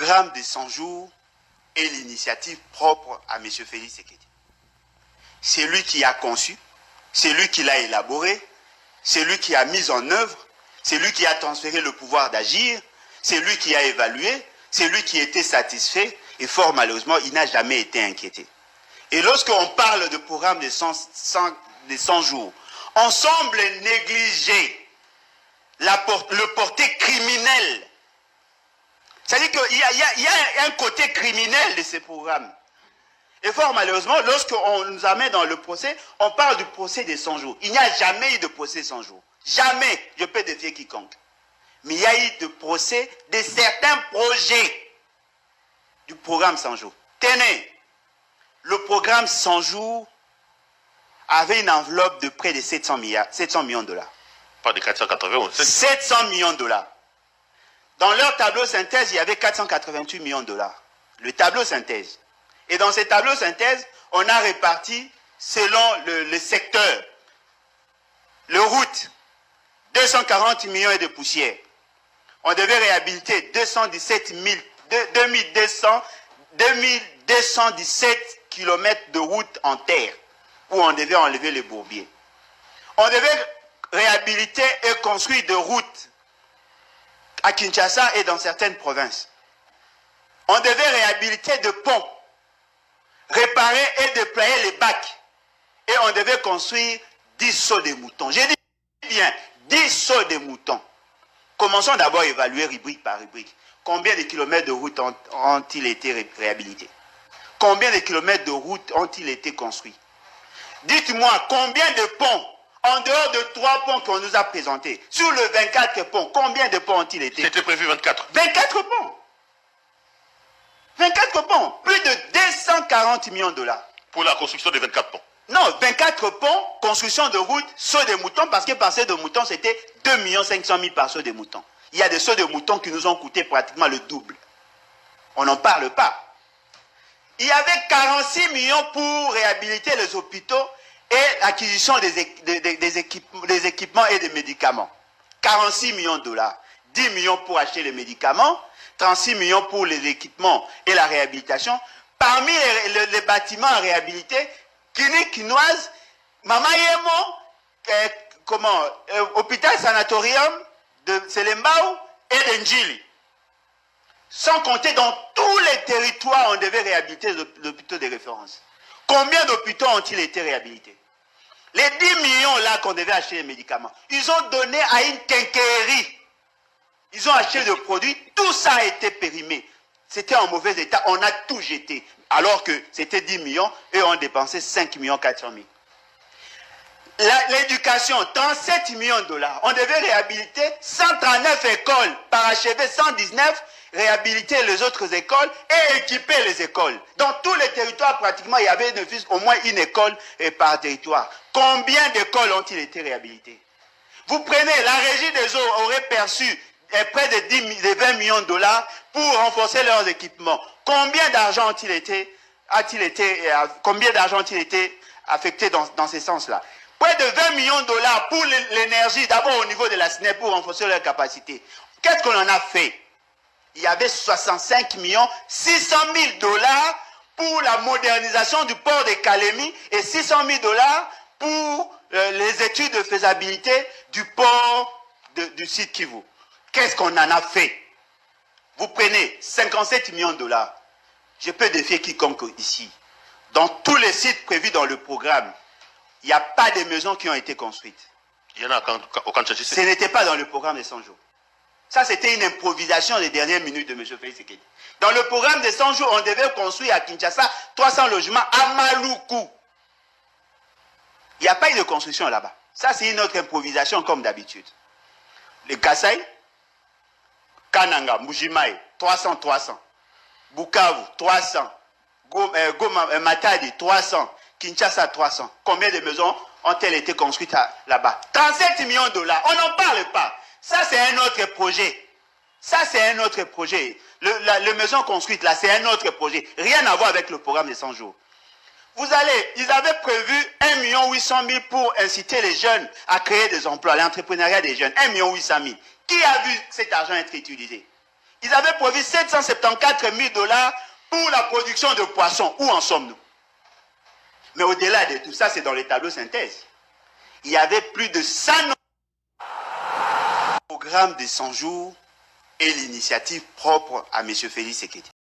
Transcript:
programme des 100 jours est l'initiative propre à M. Félix Tshisekedi. C'est lui qui a conçu, c'est lui qui l'a élaboré, c'est lui qui a mis en œuvre, c'est lui qui a transféré le pouvoir d'agir, c'est lui qui a évalué, c'est lui qui était satisfait et fort malheureusement, il n'a jamais été inquiété. Et lorsqu'on parle de programme des 100 jours, on semble négliger le porté criminel. C'est-à-dire qu'il y a un côté criminel de ces programmes. Et fort malheureusement, lorsqu'on nous amène dans le procès, on parle du procès des 100 jours. Il n'y a jamais eu de procès 100 jours. Jamais, je peux défier quiconque. Mais il y a eu de procès de certains projets du programme 100 jours. Tenez, le programme 100 jours avait une enveloppe de près de 700 millions de dollars. Pas de 480. 700 millions de dollars. Dans leur tableau synthèse, il y avait 488 millions de dollars. Le tableau synthèse. Et dans ces tableaux synthèse, on a réparti selon le secteur. Le route, 240 millions et de poussière. On devait réhabiliter 2217 km de route en terre, où on devait enlever les bourbiers. On devait réhabiliter et construire des routes à Kinshasa et dans certaines provinces. On devait réhabiliter des ponts, réparer et déployer les bacs. Et on devait construire 10 sauts de moutons. J'ai dit bien, 10 sauts de moutons. Commençons d'abord à évaluer rubrique par rubrique. Combien de kilomètres de route ont-ils été réhabilités? Combien de kilomètres de route ont-ils été construits? Dites-moi, combien de ponts, en dehors de 3 ponts qu'on nous a présentés, sur le 24 ponts, combien de ponts ont-ils été? C'était prévu 24. 24 ponts. 24 ponts. Plus de 240 millions de dollars. Pour la construction de 24 ponts. Non, 24 ponts, construction de route, saut de moutons, parce que par saut de moutons, c'était 2 500 000 par saut de moutons. Il y a des sauts de moutons qui nous ont coûté pratiquement le double. On n'en parle pas. Il y avait 46 millions pour réhabiliter les hôpitaux et l'acquisition des équipements et des médicaments. 46 millions de dollars. 10 millions pour acheter les médicaments, 36 millions pour les équipements et la réhabilitation. Parmi les bâtiments à réhabiliter, Kini Kinoise, Mama Yemo, hôpital sanatorium de Selembao et d'Enjili. Sans compter dans tous les territoires, on devait réhabiliter les hôpitaux de référence. Combien d'hôpitaux ont-ils été réhabilités? Les 10 millions là qu'on devait acheter les médicaments, ils ont donné à une quincaillerie. Ils ont acheté des produits, tout ça a été périmé. C'était en mauvais état, on a tout jeté. Alors que c'était 10 millions et on dépensait 5 400 000. L'éducation, 37 millions de dollars. On devait réhabiliter 139 écoles, parachever 119, réhabiliter les autres écoles et équiper les écoles. Dans tous les territoires, pratiquement, il y avait au moins une école par territoire. Combien d'écoles ont-ils été réhabilitées? Vous prenez, la régie des eaux aurait perçu près de 20 millions de dollars pour renforcer leurs équipements. Combien d'argent ont-ils été affectés dans ce sens-là? Près de 20 millions de dollars pour l'énergie, d'abord au niveau de la SNEP pour renforcer leur capacité. Qu'est-ce qu'on en a fait? Il y avait 65 600 000 dollars pour la modernisation du port de Kalemi et 600 000 dollars pour les études de faisabilité du port du site Kivu. Qu'est-ce qu'on en a fait? Vous prenez 57 millions de dollars. Je peux défier quiconque ici. Dans tous les sites prévus dans le programme, il n'y a pas de maisons qui ont été construites. Il y en a au Kanshasa. Ce n'était pas dans le programme des 100 jours. Ça, c'était une improvisation des dernières minutes de M. Félix Tshisekedi. Dans le programme des 100 jours, on devait construire à Kinshasa 300 logements à Maluku. Il n'y a pas eu de construction là-bas. Ça, c'est une autre improvisation comme d'habitude. Le Kasaï, Kananga, Mbujimaï, 300. Bukavu, 300. Goma, Matadi, 300. Kinshasa, 300. Combien de maisons ont-elles été construites là-bas? 37 millions de dollars. On n'en parle pas. Ça, c'est un autre projet. Ça, c'est un autre projet. Les maisons construites, là, c'est un autre projet. Rien à voir avec le programme des 100 jours. Ils avaient prévu 1 800 000 pour inciter les jeunes à créer des emplois, l'entrepreneuriat des jeunes. 1 800 000. Qui a vu cet argent être utilisé? Ils avaient prévu 774 000 $ pour la production de poissons. Où en sommes-nous? Mais au-delà de tout ça, c'est dans les tableaux synthèse. Il y avait plus de 100 programmes de 100 jours et l'initiative propre à M. Félix Sekedi.